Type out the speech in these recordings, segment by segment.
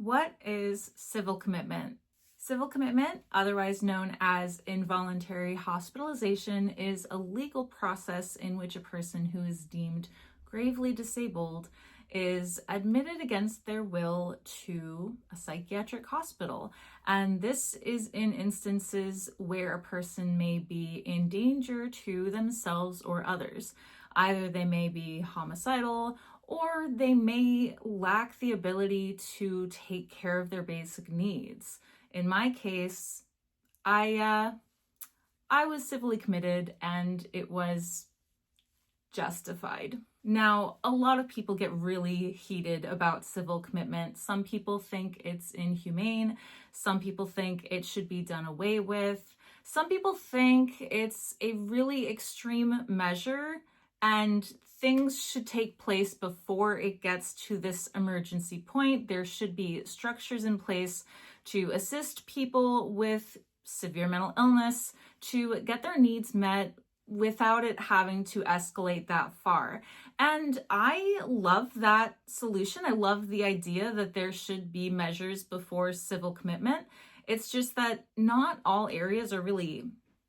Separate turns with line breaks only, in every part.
What is civil commitment? Civil commitment, otherwise known as involuntary hospitalization, is a legal process in which a person who is deemed gravely disabled is admitted against their will to a psychiatric hospital. And this is in instances where a person may be in danger to themselves or others. Either they may be homicidal or they may lack the ability to take care of their basic needs. In my case, I was civilly committed and it was justified. Now, a lot of people get really heated about civil commitment. Some people think it's inhumane. Some people think it should be done away with. Some people think it's a really extreme measure and things should take place before it gets to this emergency point. There should be structures in place to assist people with severe mental illness to get their needs met without it having to escalate that far. And I love that solution. I love the idea that there should be measures before civil commitment. It's just that not all areas are really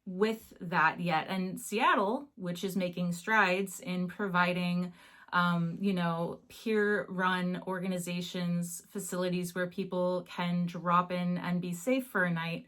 with that yet. And Seattle, which is making strides in providing peer-run organizations, facilities where people can drop in and be safe for a night.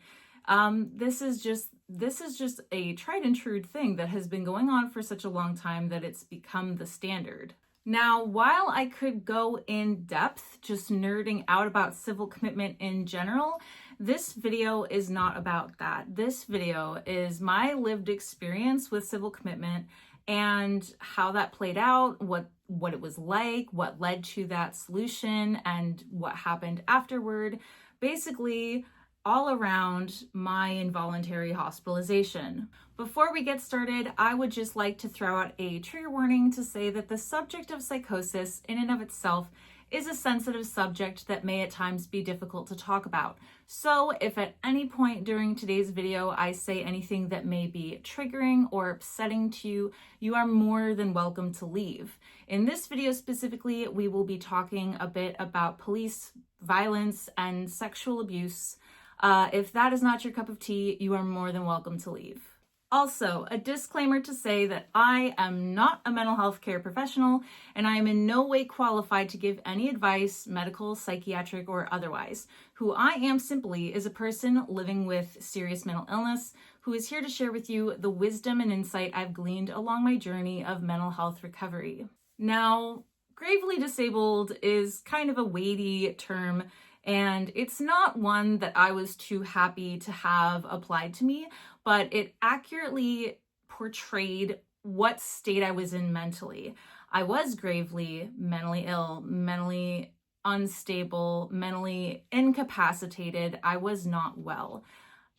This is just a tried and true thing that has been going on for such a long time that it's become the standard. Now, while I could go in depth, just nerding out about civil commitment in general, this video is not about that. This video is my lived experience with civil commitment and how that played out, what it was like, what led to that solution, and what happened afterward. Basically, all around my involuntary hospitalization. Before we get started, I would just like to throw out a trigger warning to say that the subject of psychosis in and of itself is a sensitive subject that may at times be difficult to talk about. So if at any point during today's video I say anything that may be triggering or upsetting to you, you are more than welcome to leave. In this video specifically, we will be talking a bit about police violence and sexual abuse. If that is not your cup of tea, you are more than welcome to leave. Also, a disclaimer to say that I am not a mental health care professional and I am in no way qualified to give any advice, medical, psychiatric, or otherwise. Who I am simply is a person living with serious mental illness who is here to share with you the wisdom and insight I've gleaned along my journey of mental health recovery. Now, gravely disabled is kind of a weighty term, and it's not one that I was too happy to have applied to me, but it accurately portrayed what state I was in mentally. I was gravely mentally ill, mentally unstable, mentally incapacitated. I was not well.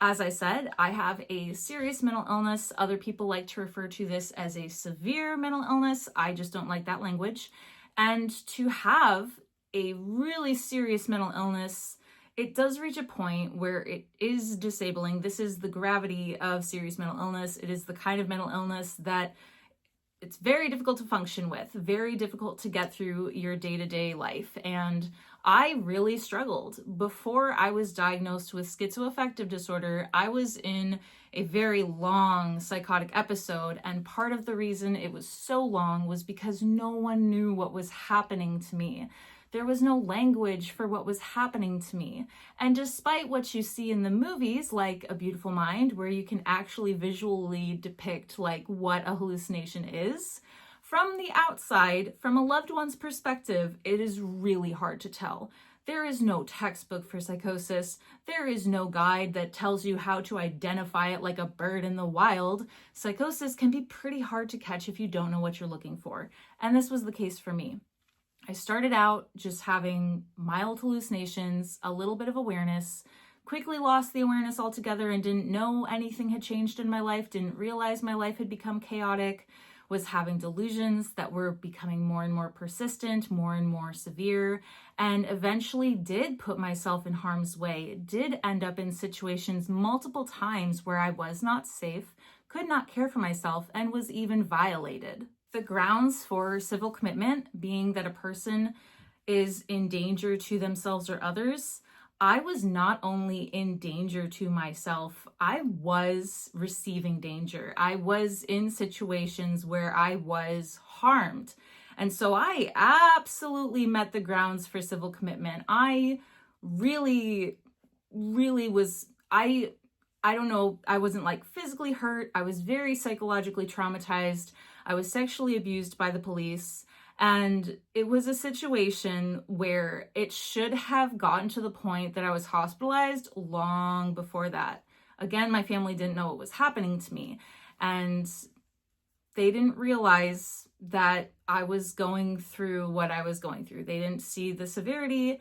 As I said, I have a serious mental illness. Other people like to refer to this as a severe mental illness. I just don't like that language. And to have a really serious mental illness, it does reach a point where it is disabling. This is the gravity of serious mental illness. It is the kind of mental illness that it's very difficult to function with, very difficult to get through your day-to-day life. And I really struggled. Before I was diagnosed with schizoaffective disorder, I was in a very long psychotic episode. And part of the reason it was so long was because no one knew what was happening to me. There was no language for what was happening to me. And despite what you see in the movies, like A Beautiful Mind, where you can actually visually depict like what a hallucination is, from the outside, from a loved one's perspective, it is really hard to tell. There is no textbook for psychosis. There is no guide that tells you how to identify it like a bird in the wild. Psychosis can be pretty hard to catch if you don't know what you're looking for. And this was the case for me. I started out just having mild hallucinations, a little bit of awareness, quickly lost the awareness altogether and didn't know anything had changed in my life, didn't realize my life had become chaotic, was having delusions that were becoming more and more persistent, more and more severe, and eventually did put myself in harm's way, did end up in situations multiple times where I was not safe, could not care for myself, and was even violated. The grounds for civil commitment being that a person is in danger to themselves or others, I was not only in danger to myself, I was receiving danger. I was in situations where I was harmed. And so I absolutely met the grounds for civil commitment. I really, really was, I don't know, I wasn't like physically hurt. I was very psychologically traumatized. I was sexually abused by the police. And it was a situation where it should have gotten to the point that I was hospitalized long before that. Again, my family didn't know what was happening to me. And they didn't realize that I was going through what I was going through. They didn't see the severity.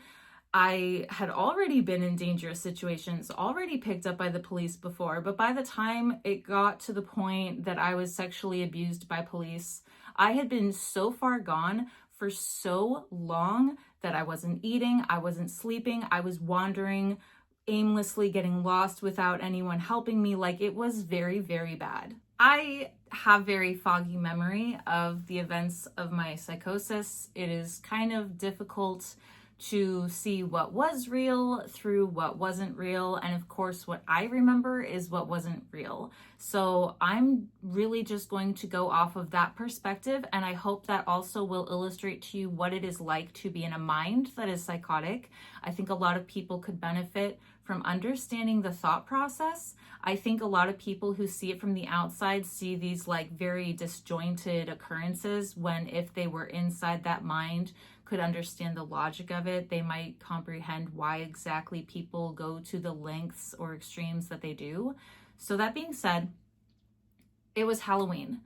I had already been in dangerous situations, already picked up by the police before, but by the time it got to the point that I was sexually abused by police, I had been so far gone for so long that I wasn't eating, I wasn't sleeping, I was wandering aimlessly, getting lost without anyone helping me. Like, it was very, very bad. I have very foggy memory of the events of my psychosis. It is kind of difficult to see what was real through what wasn't real. And of course, what I remember is what wasn't real. So I'm really just going to go off of that perspective. And I hope that also will illustrate to you what it is like to be in a mind that is psychotic. I think a lot of people could benefit from understanding the thought process. I think a lot of people who see it from the outside see these like very disjointed occurrences, when if they were inside that mind, could understand the logic of it, they might comprehend why exactly people go to the lengths or extremes that they do. So that being said, it was Halloween.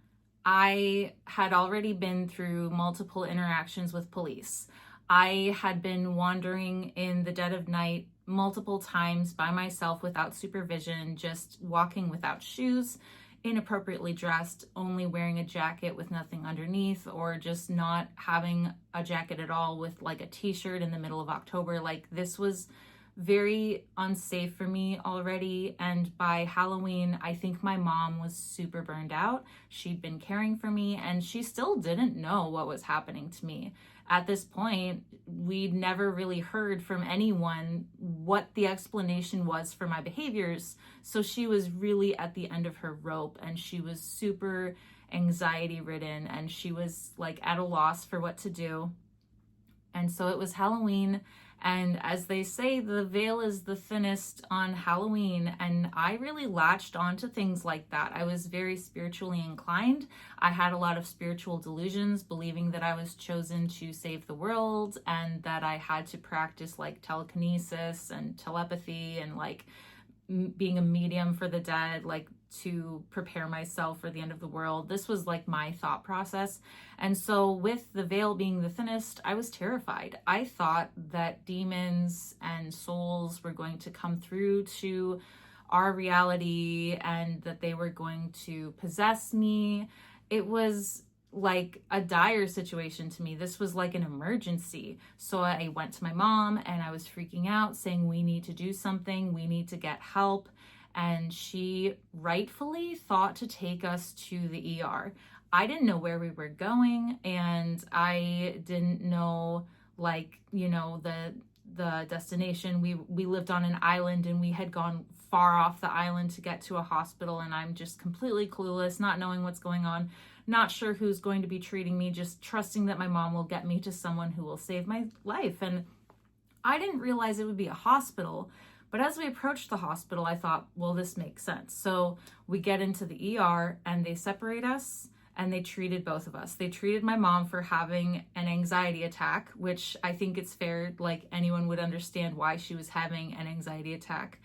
I had already been through multiple interactions with police. I had been wandering in the dead of night multiple times by myself without supervision, just walking without shoes, inappropriately dressed, only wearing a jacket with nothing underneath, or just not having a jacket at all with like a t-shirt in the middle of October. Like, this was very unsafe for me already. And by Halloween, I think my mom was super burned out. She'd been caring for me and she still didn't know what was happening to me. At this point, we'd never really heard from anyone what the explanation was for my behaviors. So she was really at the end of her rope, and she was super anxiety ridden, and she was like at a loss for what to do. And so it was Halloween. And as they say, the veil is the thinnest on Halloween. And I really latched onto things like that. I was very spiritually inclined. I had a lot of spiritual delusions, believing that I was chosen to save the world and that I had to practice like telekinesis and telepathy and like being a medium for the dead, like to prepare myself for the end of the world. This was like my thought process. And so with the veil being the thinnest, I was terrified. I thought that demons and souls were going to come through to our reality and that they were going to possess me. It was like a dire situation to me. This was like an emergency. So I went to my mom and I was freaking out, saying, we need to do something. We need to get help. And she rightfully thought to take us to the ER. I didn't know where we were going, and I didn't know, like, you know, the destination. We lived on an island, and we had gone far off the island to get to a hospital, and I'm just completely clueless, not knowing what's going on, not sure who's going to be treating me, just trusting that my mom will get me to someone who will save my life. And I didn't realize it would be a hospital. But as we approached the hospital, I thought, well, this makes sense. So we get into the ER and they separate us, and they treated both of us. They treated my mom for having an anxiety attack, which I think it's fair, like anyone would understand why she was having an anxiety attack.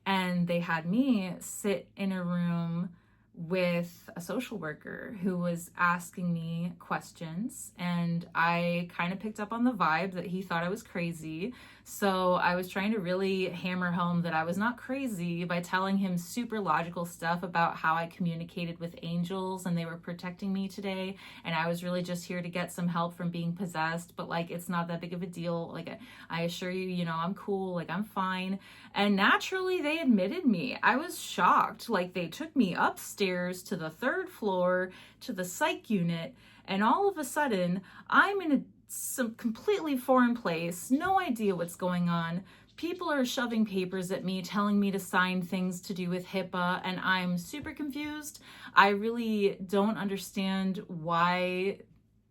And they had me sit in a room with a social worker who was asking me questions, and I kind of picked up on the vibe that he thought I was crazy. So I was trying to really hammer home that I was not crazy by telling him super logical stuff about how I communicated with angels and they were protecting me today, and I was really just here to get some help from being possessed, but like it's not that big of a deal. Like I assure you, you know, I'm cool, like I'm fine. And naturally they admitted me. I was shocked. Like they took me upstairs to the third floor to the psych unit, and all of a sudden I'm in a some completely foreign place, no idea what's going on. People are shoving papers at me, telling me to sign things to do with HIPAA, and I'm super confused. I really don't understand why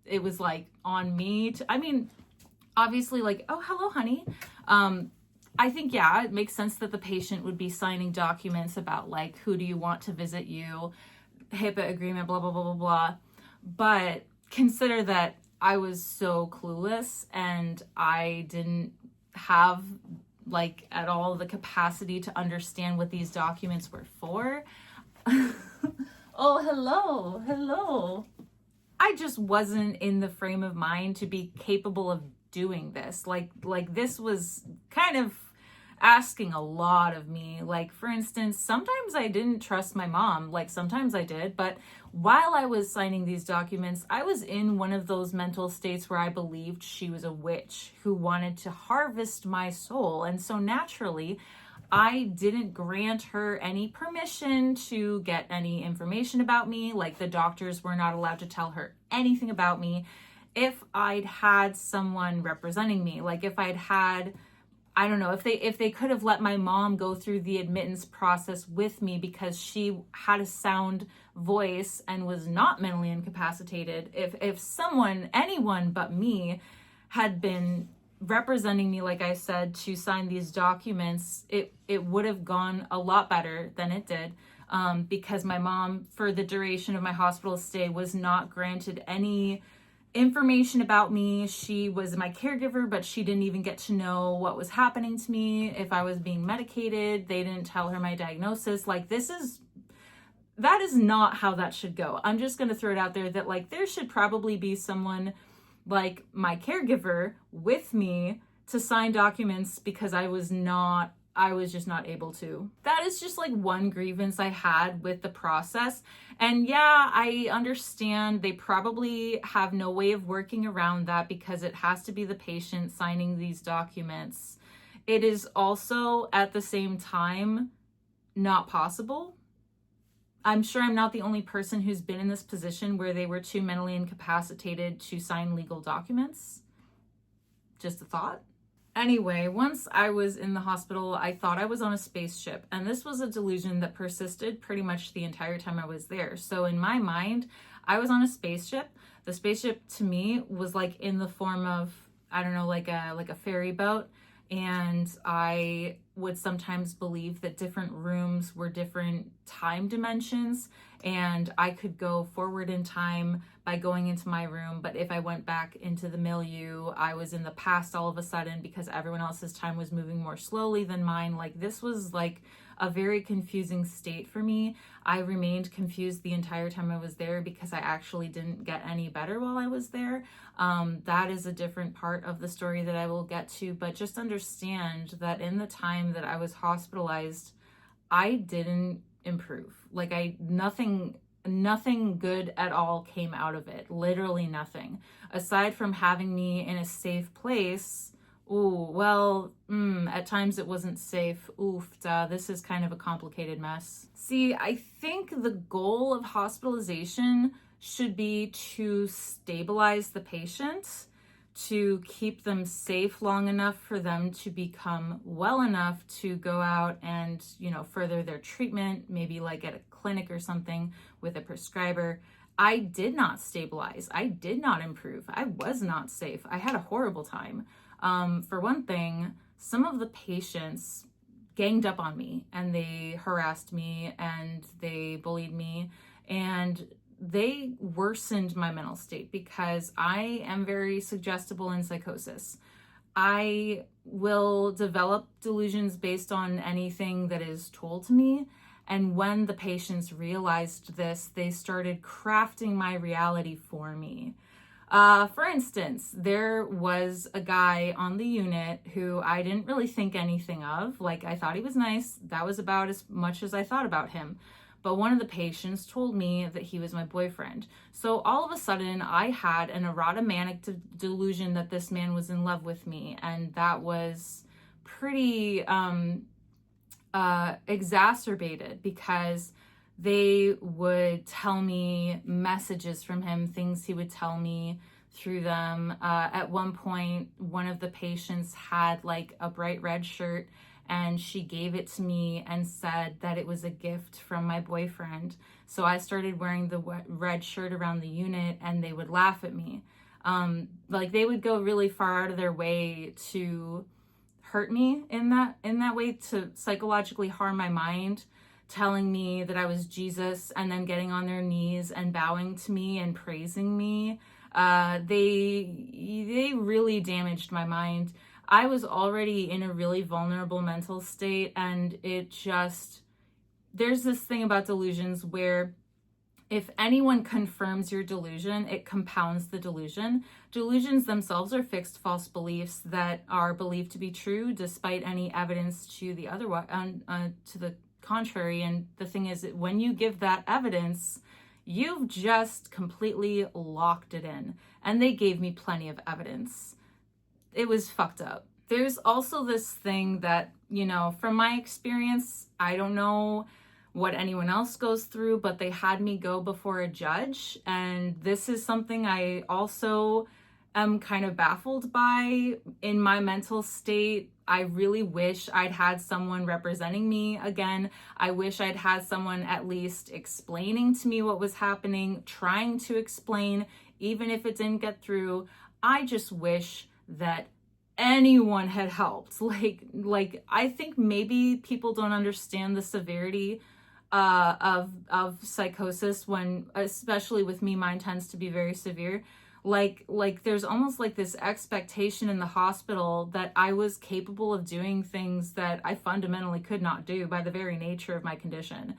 it was like on me to, I mean, obviously, like, oh, hello, honey. I think, yeah, it makes sense that the patient would be signing documents about like, who do you want to visit you, HIPAA agreement, blah, blah, blah, blah, blah. But consider that I was so clueless and I didn't have like at all the capacity to understand what these documents were for. Oh, hello, hello. I just wasn't in the frame of mind to be capable of doing this. Like this was kind of asking a lot of me. Like, for instance, sometimes I didn't trust my mom. Like, sometimes I did. But while I was signing these documents, I was in one of those mental states where I believed she was a witch who wanted to harvest my soul. And so naturally, I didn't grant her any permission to get any information about me. Like, the doctors were not allowed to tell her anything about me. If I'd had someone representing me, like if I'd had, I don't know, if they could have let my mom go through the admittance process with me because she had a sound voice and was not mentally incapacitated, if someone, anyone but me, had been representing me, like I said, to sign these documents, it would have gone a lot better than it did, because my mom, for the duration of my hospital stay, was not granted any information about me. She was my caregiver, but she didn't even get to know what was happening to me. If I was being medicated, they didn't tell her my diagnosis. Like, that is not how that should go. I'm just going to throw it out there that like there should probably be someone like my caregiver with me to sign documents, because I was just not able to. That is just like one grievance I had with the process. And yeah, I understand they probably have no way of working around that because it has to be the patient signing these documents. It is also at the same time not possible. I'm sure I'm not the only person who's been in this position where they were too mentally incapacitated to sign legal documents. Just a thought. Anyway, once I was in the hospital, I thought I was on a spaceship, and this was a delusion that persisted pretty much the entire time I was there. So in my mind, I was on a spaceship. The spaceship to me was like in the form of, I don't know, like a ferry boat, and I would sometimes believe that different rooms were different time dimensions, and I could go forward in time by going into my room, but if I went back into the milieu, I was in the past all of a sudden because everyone else's time was moving more slowly than mine. Like, this was like a very confusing state for me. I remained confused the entire time I was there because I actually didn't get any better while I was there. That is a different part of the story that I will get to, but just understand that in the time that I was hospitalized, I didn't improve. Like, nothing good at all came out of it. Literally nothing. Aside from having me in a safe place. Ooh, well, at times it wasn't safe. Oof, this is kind of a complicated mess. See, I think the goal of hospitalization should be to stabilize the patient, to keep them safe long enough for them to become well enough to go out and, further their treatment, maybe like at a clinic or something with a prescriber. I did not stabilize. I did not improve. I was not safe. I had a horrible time. For one thing, some of the patients ganged up on me and they harassed me and they bullied me, and they worsened my mental state because I am very suggestible in psychosis. I will develop delusions based on anything that is told to me. And when the patients realized this, they started crafting my reality for me. For instance, there was a guy on the unit who I didn't really think anything of. Like, I thought he was nice. That was about as much as I thought about him. But one of the patients told me that he was my boyfriend. So all of a sudden, I had an erotomanic delusion that this man was in love with me. And that was pretty exacerbated because they would tell me messages from him, things he would tell me through them. At one point, one of the patients had like a bright red shirt, and she gave it to me and said that it was a gift from my boyfriend. So I started wearing the red shirt around the unit, and they would laugh at me. Like they would go really far out of their way to hurt me in that way, to psychologically harm my mind, telling me that I was Jesus, and then getting on their knees and bowing to me and praising me. They really damaged my mind. I was already in a really vulnerable mental state, and there's this thing about delusions where if anyone confirms your delusion, it compounds the delusion. Delusions themselves are fixed false beliefs that are believed to be true despite any evidence to the to the contrary. And the thing is that when you give that evidence, you've just completely locked it in. And they gave me plenty of evidence. It was fucked up. There's also this thing that, from my experience, I don't know what anyone else goes through, but they had me go before a judge. And this is something I also am kind of baffled by in my mental state. I really wish I'd had someone representing me again. I wish I'd had someone at least explaining to me what was happening, trying to explain, even if it didn't get through. I just wish that anyone had helped. Like I think maybe people don't understand the severity of psychosis, when, especially with me, mine tends to be very severe. Like there's almost like this expectation in the hospital that I was capable of doing things that I fundamentally could not do by the very nature of my condition.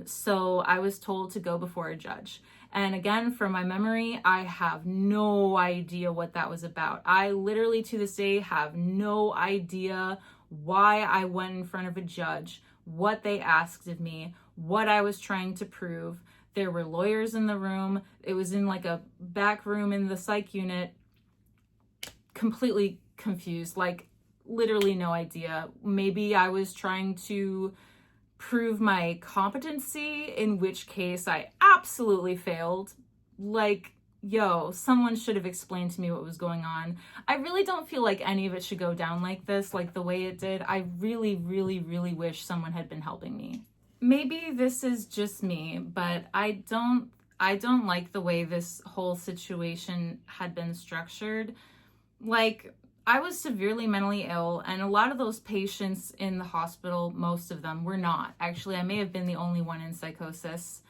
So I was told to go before a judge. And again, from my memory, I have no idea what that was about. I literally to this day have no idea why I went in front of a judge, what they asked of me, what I was trying to prove. There were lawyers in the room. It was in like a back room in the psych unit. Completely confused, like literally no idea. Maybe I was trying to prove my competency, in which case I absolutely failed. Like, someone should have explained to me what was going on. I really don't feel like any of it should go down like this, like the way it did. I really, really, really wish someone had been helping me. Maybe this is just me, but I don't like the way this whole situation had been structured. Like, I was severely mentally ill, and a lot of those patients in the hospital, most of them were not. Actually, I may have been the only one in psychosis.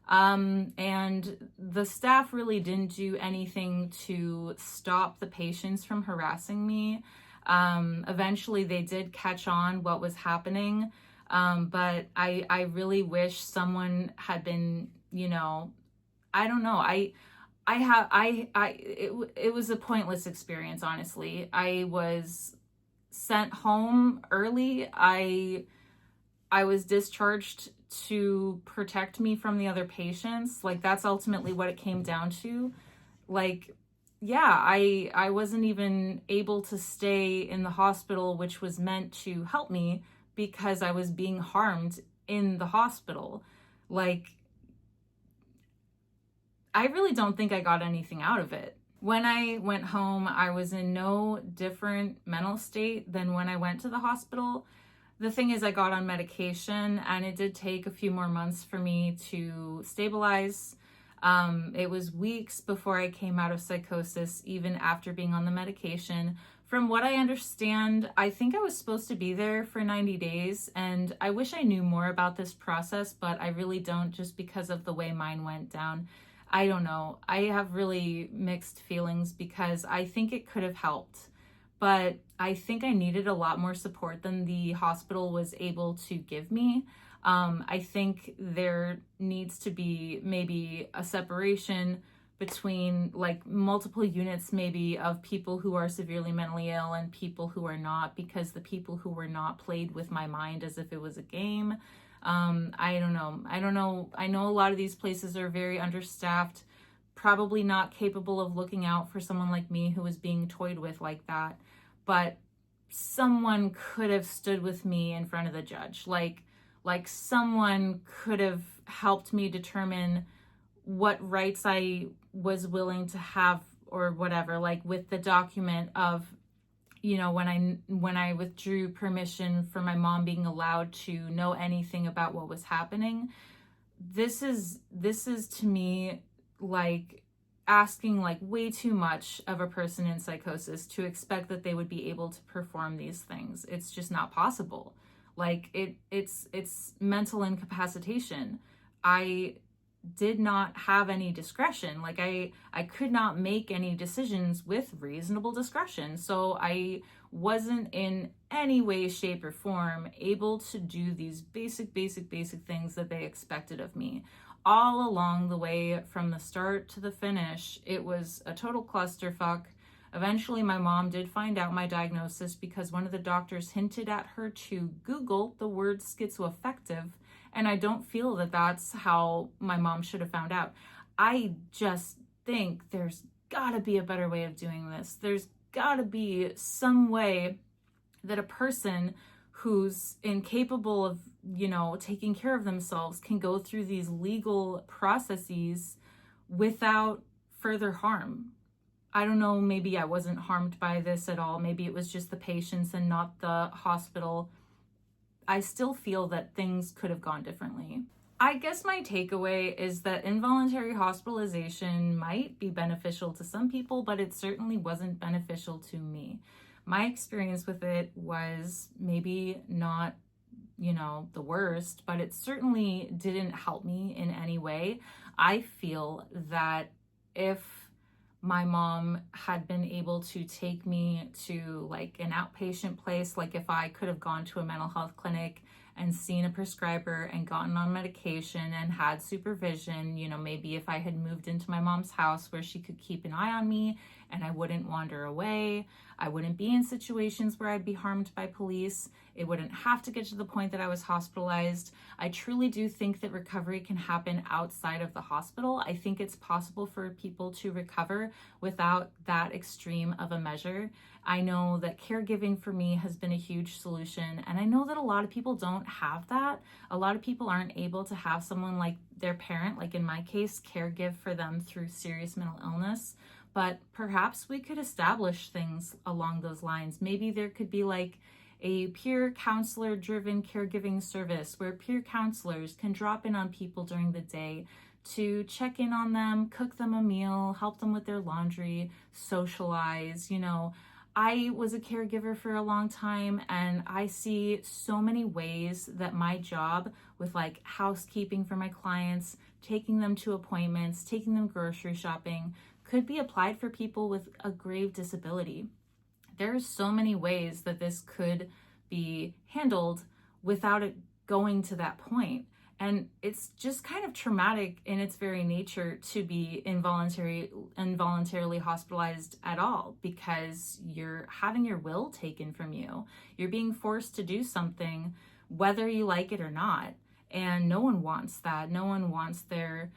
And the staff really didn't do anything to stop the patients from harassing me. Eventually they did catch on what was happening. But I really wish someone had been, I don't know. It was a pointless experience, honestly. I was sent home early. I was discharged to protect me from the other patients. Like, that's ultimately what it came down to. Like, yeah, I wasn't even able to stay in the hospital, which was meant to help me, because I was being harmed in the hospital. Like, I really don't think I got anything out of it. When I went home, I was in no different mental state than when I went to the hospital. The thing is, I got on medication, and it did take a few more months for me to stabilize. It was weeks before I came out of psychosis, even after being on the medication. From what I understand, I think I was supposed to be there for 90 days, and I wish I knew more about this process, but I really don't, just because of the way mine went down. I don't know. I have really mixed feelings, because I think it could have helped, but I think I needed a lot more support than the hospital was able to give me. I think there needs to be maybe a separation between, like, multiple units maybe of people who are severely mentally ill and people who are not, because the people who were not played with my mind as if it was a game. I don't know. I know a lot of these places are very understaffed, probably not capable of looking out for someone like me who was being toyed with like that. But someone could have stood with me in front of the judge. Like someone could have helped me determine what rights I was willing to have or whatever, like with the document of, when I withdrew permission for my mom being allowed to know anything about what was happening. This is to me like asking like way too much of a person in psychosis to expect that they would be able to perform these things. It's just not possible. Like it's mental incapacitation. I did not have any discretion. Like I could not make any decisions with reasonable discretion. So I wasn't in any way, shape, or form able to do these basic things that they expected of me. All along the way, from the start to the finish, it was a total clusterfuck. Eventually, my mom did find out my diagnosis because one of the doctors hinted at her to Google the word schizoaffective, and I don't feel that that's how my mom should have found out. I just think there's gotta be a better way of doing this. There's gotta be some way that a person who's incapable of, taking care of themselves can go through these legal processes without further harm. I don't know, maybe I wasn't harmed by this at all. Maybe it was just the patients and not the hospital. I still feel that things could have gone differently. I guess my takeaway is that involuntary hospitalization might be beneficial to some people, but it certainly wasn't beneficial to me. My experience with it was maybe not, the worst, but it certainly didn't help me in any way. I feel that if my mom had been able to take me to like an outpatient place, like if I could have gone to a mental health clinic and seen a prescriber and gotten on medication and had supervision, maybe if I had moved into my mom's house where she could keep an eye on me and I wouldn't wander away, I wouldn't be in situations where I'd be harmed by police, it wouldn't have to get to the point that I was hospitalized. I truly do think that recovery can happen outside of the hospital. I think it's possible for people to recover without that extreme of a measure. I know that caregiving for me has been a huge solution, and I know that a lot of people don't have that. A lot of people aren't able to have someone like their parent, like in my case, caregive for them through serious mental illness. But perhaps we could establish things along those lines. Maybe there could be like a peer counselor driven caregiving service where peer counselors can drop in on people during the day to check in on them, cook them a meal, help them with their laundry, socialize. I was a caregiver for a long time, and I see so many ways that my job with like housekeeping for my clients, taking them to appointments, taking them grocery shopping, could be applied for people with a grave disability. There's so many ways that this could be handled without it going to that point. And it's just kind of traumatic in its very nature to be involuntarily hospitalized at all, because you're having your will taken from you. You're being forced to do something, whether you like it or not. And no one wants that. No one wants their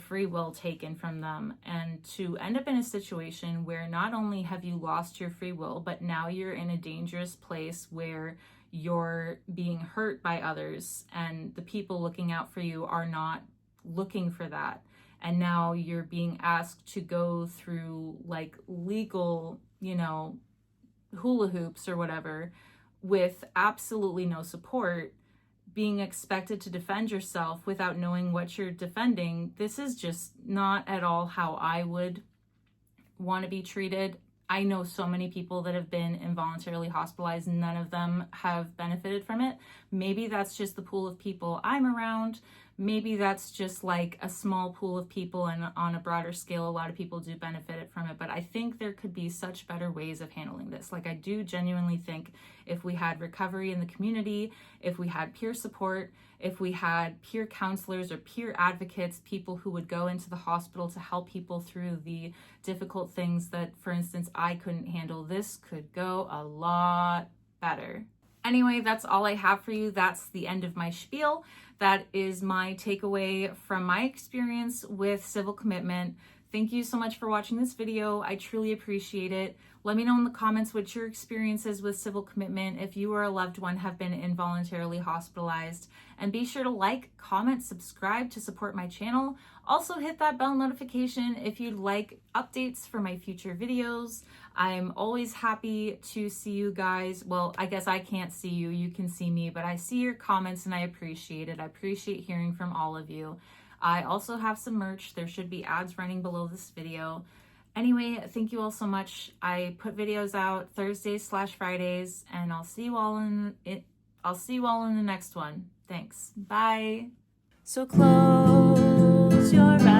free will taken from them. And to end up in a situation where not only have you lost your free will, but now you're in a dangerous place where you're being hurt by others and the people looking out for you are not looking for that. And now you're being asked to go through like legal, hula hoops or whatever with absolutely no support, being expected to defend yourself without knowing what you're defending. This is just not at all how I would want to be treated. I know so many people that have been involuntarily hospitalized, and none of them have benefited from it. Maybe that's just the pool of people I'm around. Maybe that's just like a small pool of people, and on a broader scale, a lot of people do benefit from it. But I think there could be such better ways of handling this. Like, I do genuinely think if we had recovery in the community, if we had peer support, if we had peer counselors or peer advocates, people who would go into the hospital to help people through the difficult things that, for instance, I couldn't handle, this could go a lot better. Anyway, that's all I have for you. That's the end of my spiel. That is my takeaway from my experience with civil commitment. Thank you so much for watching this video. I truly appreciate it. Let me know in the comments what your experience is with civil commitment, if you or a loved one have been involuntarily hospitalized. And be sure to like, comment, subscribe to support my channel. Also hit that bell notification if you'd like updates for my future videos. I'm always happy to see you guys. Well, I guess I can't see you, you can see me, but I see your comments and I appreciate it. I appreciate hearing from all of you. I also have some merch. There should be ads running below this video. Anyway, thank you all so much. I put videos out Thursdays/Fridays, and I'll see you all in the next one. Thanks. Bye. So close your eyes.